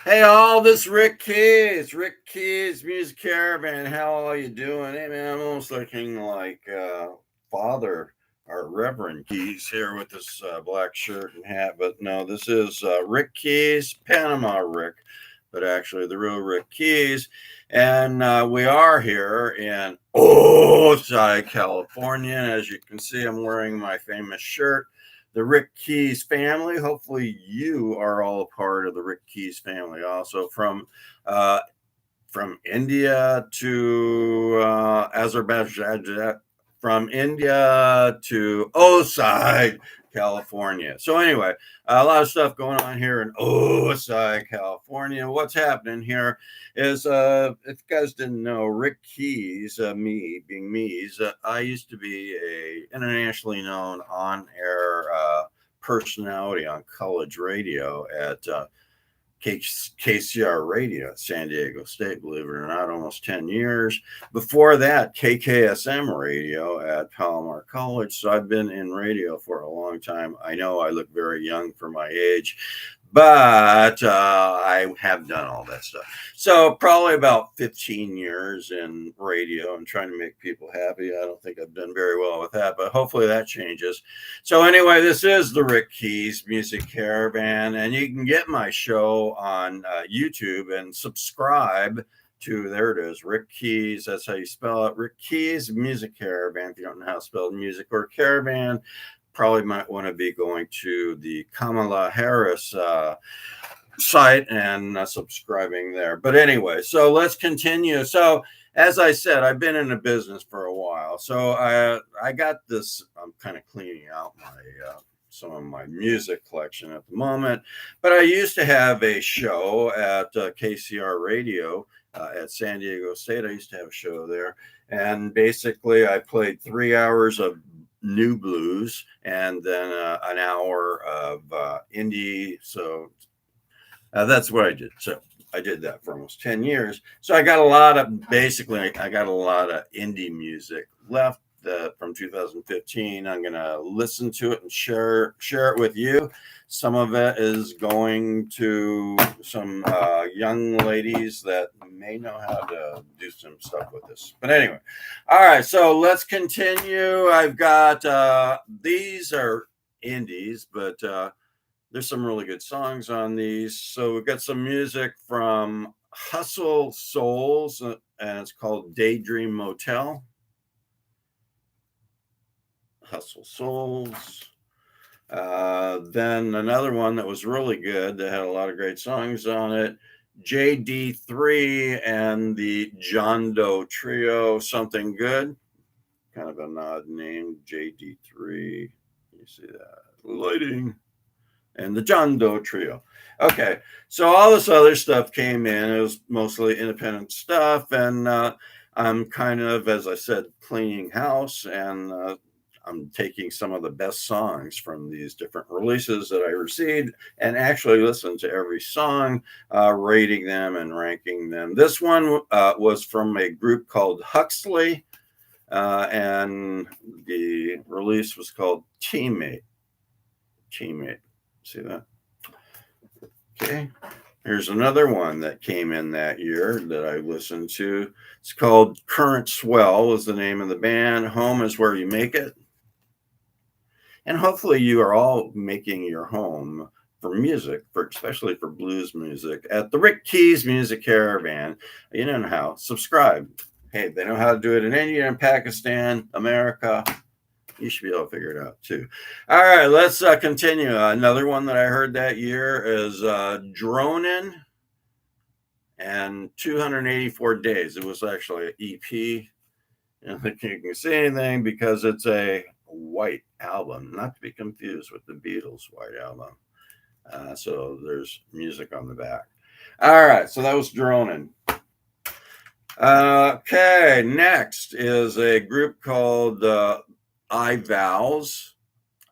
Hey all, this Rick Keys, Rick Keys Music Caravan. How are you doing? Hey man, I'm almost looking like Father or Reverend Keys here with this black shirt and hat, but no, this is Rick Keys, Panama Rick, but actually the real Rick Keys, and we are here in Osai, California. And as you can see, I'm wearing my famous shirt, the Rick Keys family. Hopefully, you are all a part of the Rick Keys family. Also, uh, from India to Azerbaijan, from India to Osai, California. So anyway, a lot of stuff going on here in Osai, California. What's happening here is, if you guys didn't know, Rick Keys, me being me's, I used to be a internationally known on-air personality on college radio at KCR Radio at San Diego State, believe it or not, almost 10 years. Before that, KKSM Radio at Palomar College. So I've been in radio for a long time. I know I look very young for my age, but I have done all that stuff. So probably about 15 years in radio and trying to make people happy. I don't think I've done very well with that, but hopefully that changes. So anyway, this is the Rick Keys Music Caravan, and you can get my show on YouTube and subscribe to, there it is, Rick Keys. That's how you spell it, Rick Keys Music Caravan. If you don't know how to spell music or caravan, probably might want to be going to the Kamala Harris site and subscribing there. But anyway, so let's continue. So as I said, I've been in the business for a while. So I got this, I'm kind of cleaning out my some of my music collection at the moment. But I used to have a show at KCR Radio at San Diego State. I used to have a show there. And basically, I played 3 hours of new blues and then an hour of indie. So that's what I did. So I did that for almost 10 years. So I got I got a lot of indie music left from 2015. I'm going to listen to it and share it with you. Some of it is going to some young ladies that may know how to do some stuff with this. But anyway, all right, so let's continue. I've got these are indies, but there's some really good songs on these. So we've got some music from Hustle Souls, and it's called Daydream Motel. Hustle Souls. Then another one that was really good that had a lot of great songs on it, JD3 and the John Doe Trio, Something Good. Kind of an odd name, JD3. You see that? Lighting. And the John Doe Trio. Okay, so all this other stuff came in. It was mostly independent stuff, and I'm kind of, as I said, cleaning house, and I'm taking some of the best songs from these different releases that I received and actually listen to every song, rating them and ranking them. This one was from a group called Huxley, and the release was called Teammate. Teammate. See that? Okay. Here's another one that came in that year that I listened to. It's called Current Swell is the name of the band. Home is where you make it. And hopefully you are all making your home for music, especially for blues music, at the Rick Keys Music Caravan. You know how. Subscribe. Hey, they know how to do it in India and Pakistan, America. You should be able to figure it out too. All right, let's continue. Another one that I heard that year is Dronin' and 284 Days. It was actually an EP. I don't think you can see anything because it's a white album, not to be confused with the Beatles' White Album. So there's music on the back. All right, so that was Dronin'. Okay, next is a group called I Vows,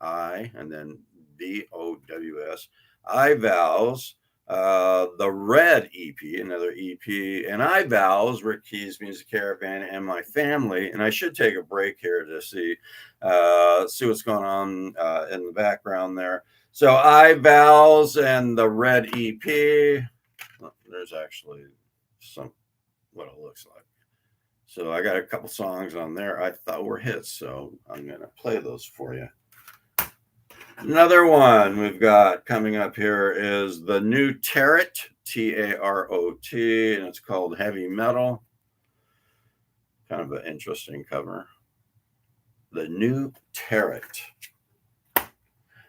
I, and then VOWS, I Vows, the Red EP, another EP, and I Vows, Rick Keys Music Caravan, and my family. And I should take a break here to see what's going on in the background there. So I Vows and the Red EP. there's actually what it looks like. So I got a couple songs on there I thought were hits, so I'm gonna play those for you. Another one we've got coming up here is the new Tarot, Tarot, and it's called Heavy Metal. Kind of an interesting cover. The new Tarot.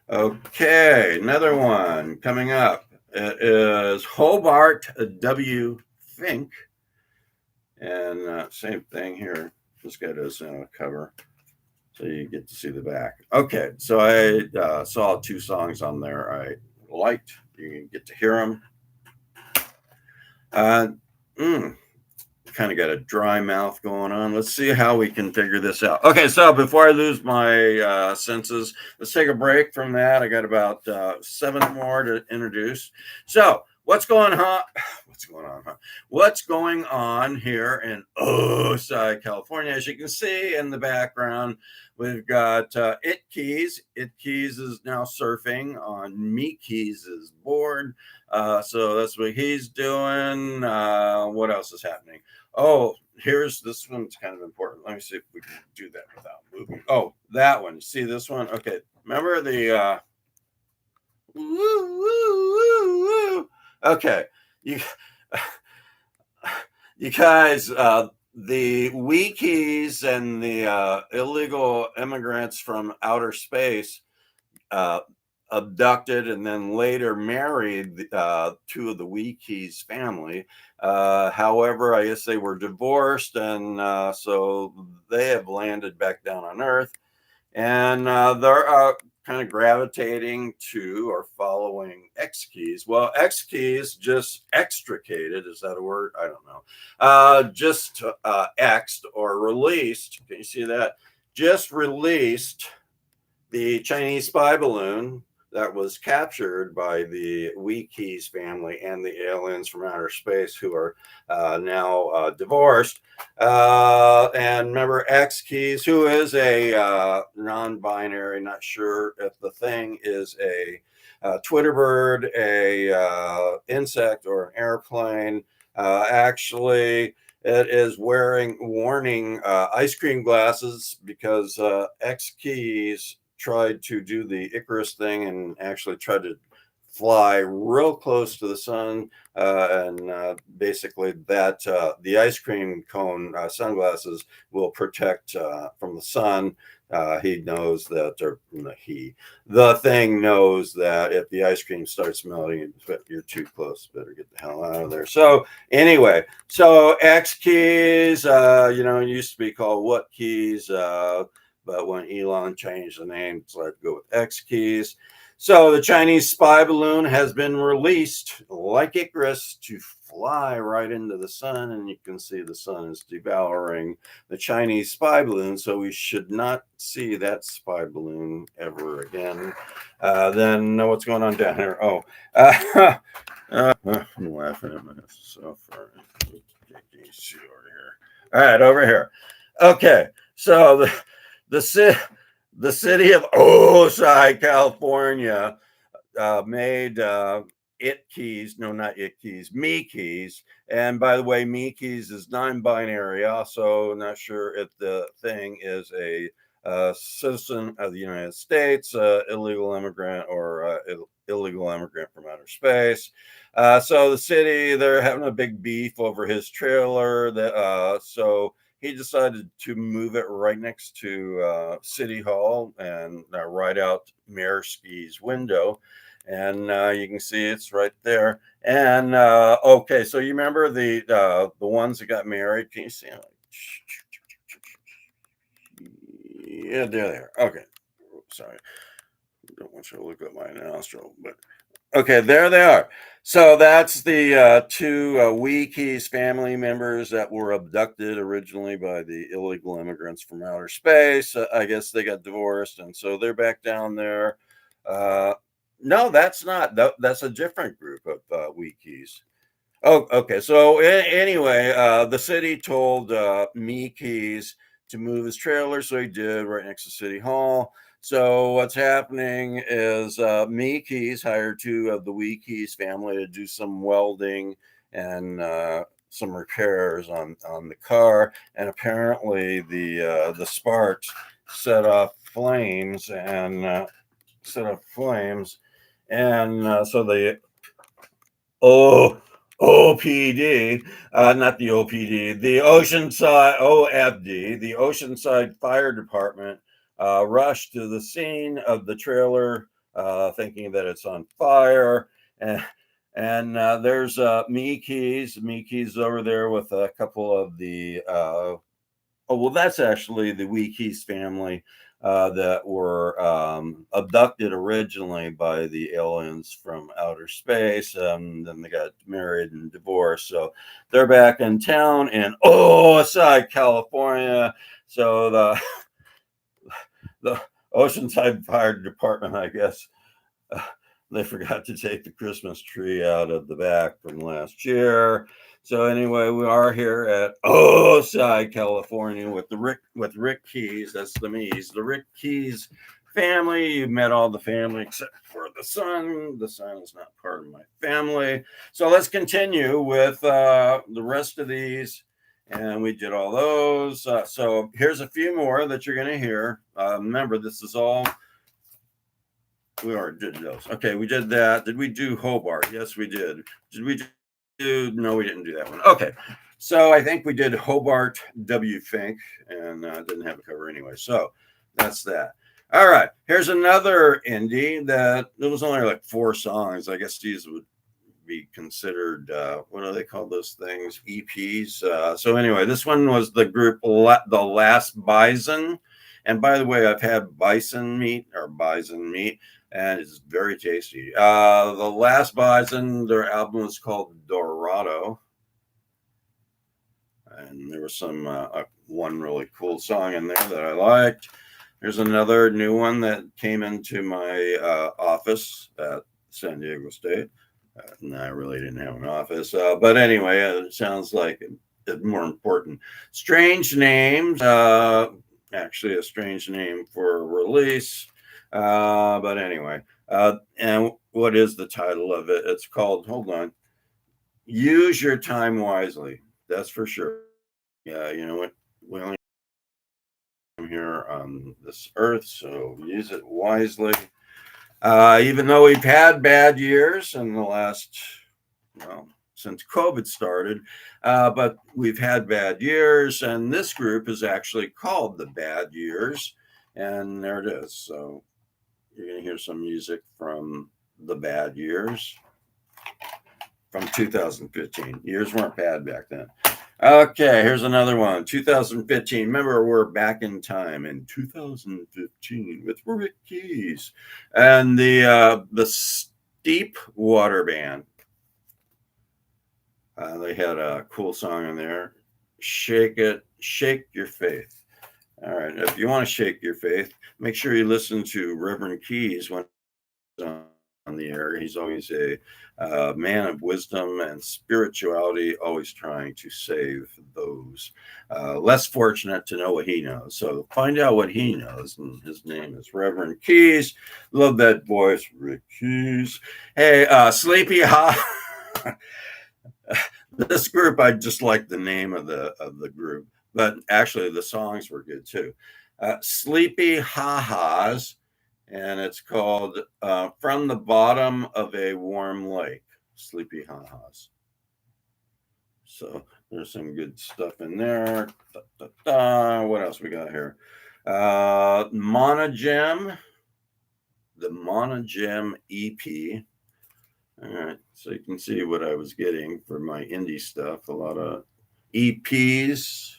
Okay, another one coming up. It is Hobart W. Fink. And same thing here. This guy does cover. So you get to see the back. Okay, so I saw 2 songs on there I liked. You can get to hear them. Kind of got a dry mouth going on. Let's see how we can figure this out. Okay, so before I lose my senses, let's take a break from that. I got about 7 more to introduce. So what's going on? What's going on here in Osai, California? As you can see in the background, we've got It Keys. It Keys is now surfing on Me Keys' board. So that's what he's doing. What else is happening? Oh, here's this one's kind of important. Let me see if we can do that without moving. Oh, that one. See this one? Okay. Remember the okay. You guys, the Wikis and the illegal immigrants from outer space abducted and then later married 2 of the Wikis family. However, I guess they were divorced, and so they have landed back down on Earth, and they're kind of gravitating to or following X Keys. Well, X Keys just extricated. Is that a word? I don't know. Just X'd or released. Can you see that? Just released the Chinese spy balloon that was captured by the Wikis family and the aliens from outer space who are now divorced. And remember X Keys, who is a non-binary, not sure if the thing is a Twitter bird, a insect, or an airplane. Actually, it is wearing warning ice cream glasses because X Keys tried to do the Icarus thing and actually tried to fly real close to the sun, and basically that the ice cream cone sunglasses will protect from the sun. He knows that, or the thing knows that if the ice cream starts melting, you're too close, better get the hell out of there. So anyway, so X Keys, used to be called What Keys, but when Elon changed the name, so I had to go with X Keys. So the Chinese spy balloon has been released like Icarus to fly right into the sun, and you can see the sun is devouring the Chinese spy balloon. So we should not see that spy balloon ever again. Then what's going on down here? Oh, I'm laughing at myself. Over here. All right, over here. Okay, so the city of Osai, California, made It Keys. No, not It Keys. Me Keys. And by the way, Me Keys is non-binary. Also, not sure if the thing is a citizen of the United States, illegal immigrant, or illegal immigrant from outer space. So the city, they're having a big beef over his trailer. So he decided to move it right next to City Hall and right out Mayor Ski's window. And you can see it's right there. And okay, so you remember the ones that got married? Can you see them? Yeah, there they are. Okay, sorry. Don't want you to look at my nostril, but okay, there they are. So that's the 2 Wikis family members that were abducted originally by the illegal immigrants from outer space. I guess they got divorced, and so they're back down there. No, that's not. That's a different group of Wikis. Oh, okay. So anyway, the city told Me Keys to move his trailer, so he did right next to City Hall. So what's happening is Me Keys hired 2 of the Wikis family to do some welding and some repairs on the car, and apparently the sparks set off flames and so the OPD, not the OPD, the Oceanside OFD, the Oceanside Fire Department rushed to the scene of the trailer, thinking that it's on fire. And there's Me Keys over there with a couple of the that's actually the Wee Keys family that were abducted originally by the aliens from outer space. Then they got married and divorced. So they're back in town in Oceanside, California. So the Oceanside Fire Department, I guess, they forgot to take the Christmas tree out of the back from last year. So anyway, we are here at Oceanside, California, with Rick Keys. That's the Me's, the Rick Keys family. You've met all the family except for the son. The son is not part of my family. So let's continue with the rest of these. And we did all those. So here's a few more that you're going to hear. Remember, this is all. We already did those. Okay, we did that. Did we do Hobart? Yes, we did. Did we do? No, we didn't do that one. Okay, so I think we did Hobart W. Fink, and didn't have a cover anyway. So that's that. All right, here's another indie that there was only like 4 songs. I guess these would be considered what do they call those things? EPs. So anyway, this one was the group The Last Bison. And by the way, I've had bison meat, and it's very tasty. The Last Bison, their album was called Dorado. And there was some one really cool song in there that I liked. There's another new one that came into my office at San Diego State. And I really didn't have an office. But anyway, it sounds like it's more important. Strange Names. Actually, a strange name for a release. But anyway, and what is the title of it? It's called, hold on, Use Your Time Wisely. That's for sure. Yeah, you know what? We only come here on this earth, so use it wisely. Even though we've had bad years in the last, well, since COVID started, but we've had bad years, and this group is actually called the Bad Years, and there it is. So you're going to hear some music from the Bad Years from 2015. Years weren't bad back then. Okay, here's another one. 2015. Remember, we're back in time in 2015 with Rick Keys and the Steep Water Band. They had a cool song in there. Shake Your Faith. All right, if you want to shake your faith, make sure you listen to Reverend Keys when he's on the air. He's always a man of wisdom and spirituality, always trying to save those less fortunate to know what he knows. So find out what he knows, and his name is Reverend Keys. Love that voice, Rick Keys. Hey, Sleepy Ha. This group, I just like the name of the group, but actually the songs were good too. Sleepy Ha-Ha's, and it's called From the Bottom of a Warm Lake. Sleepy Ha-Ha's. So there's some good stuff in there. What else we got here? Monogem, the Monogem EP. All right, so you can see what I was getting for my indie stuff. A lot of EPs.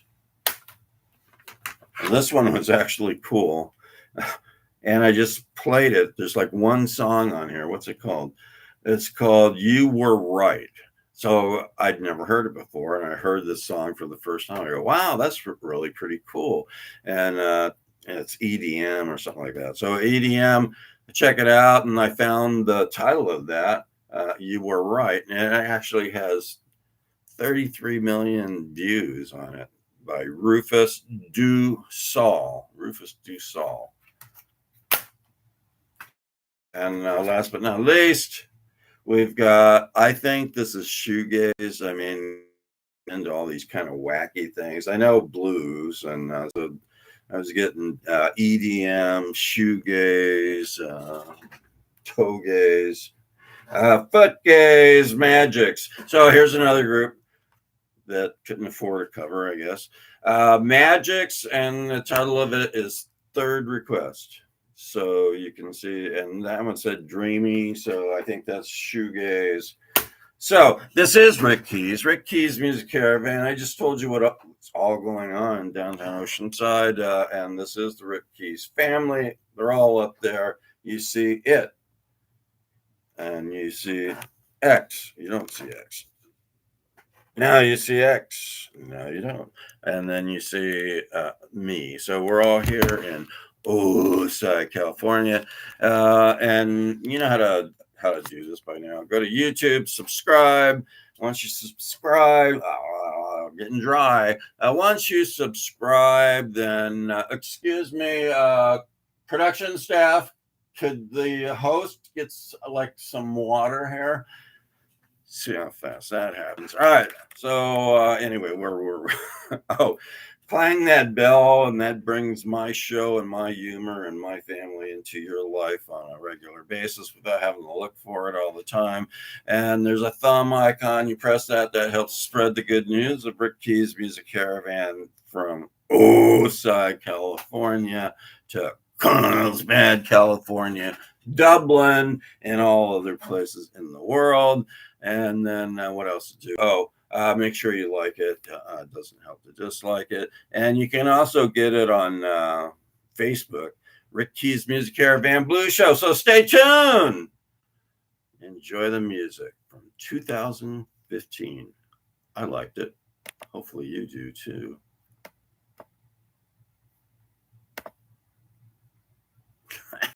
And this one was actually cool. And I just played it. There's like one song on here. What's it called? It's called You Were Right. So I'd never heard it before. And I heard this song for the first time. I go, wow, that's really pretty cool. And it's EDM or something like that. So EDM, check it out. And I found the title of that. You Were Right. And it actually has 33 million views on it by Rufus Du Sol. And last but not least, We've got, I think this is shoegaze. I mean, into all these kind of wacky things. I know blues, and so I was getting EDM, shoegaze, toegaze, footgaze, magics. So here's another group that couldn't afford a cover, I guess. Magics, and the title of it is Third Request. So you can see, and that one said dreamy. So I think that's shoegaze. So this is Rick Keys, Rick Keys Music Caravan. I just told you what's all going on in downtown Oceanside, and this is the Rick Keys family. They're all up there. You see it, and you see X. You don't see X. Now you see X. No, you don't. And then you see me. So we're all here in Ooside, California, and you know how to do this by now. Go to YouTube, subscribe. Once you subscribe, getting dry. Once you subscribe, then excuse me, production staff. Could the host get like some water here? See how fast that happens. All right. So anyway, where were we? Oh, clang that bell, and that brings my show and my humor and my family into your life on a regular basis without having to look for it all the time. And there's a thumb icon. You press that. That helps spread the good news of Rick Keys Music Caravan from Ooside, California to Carlsbad, California, Dublin, and all other places in the world. And then what else to do? Oh, make sure you like it. It doesn't help to dislike it. And you can also get it on Facebook, Rick Keys Music Caravan Blues Show. So stay tuned. Enjoy the music from 2015. I liked it. Hopefully you do too.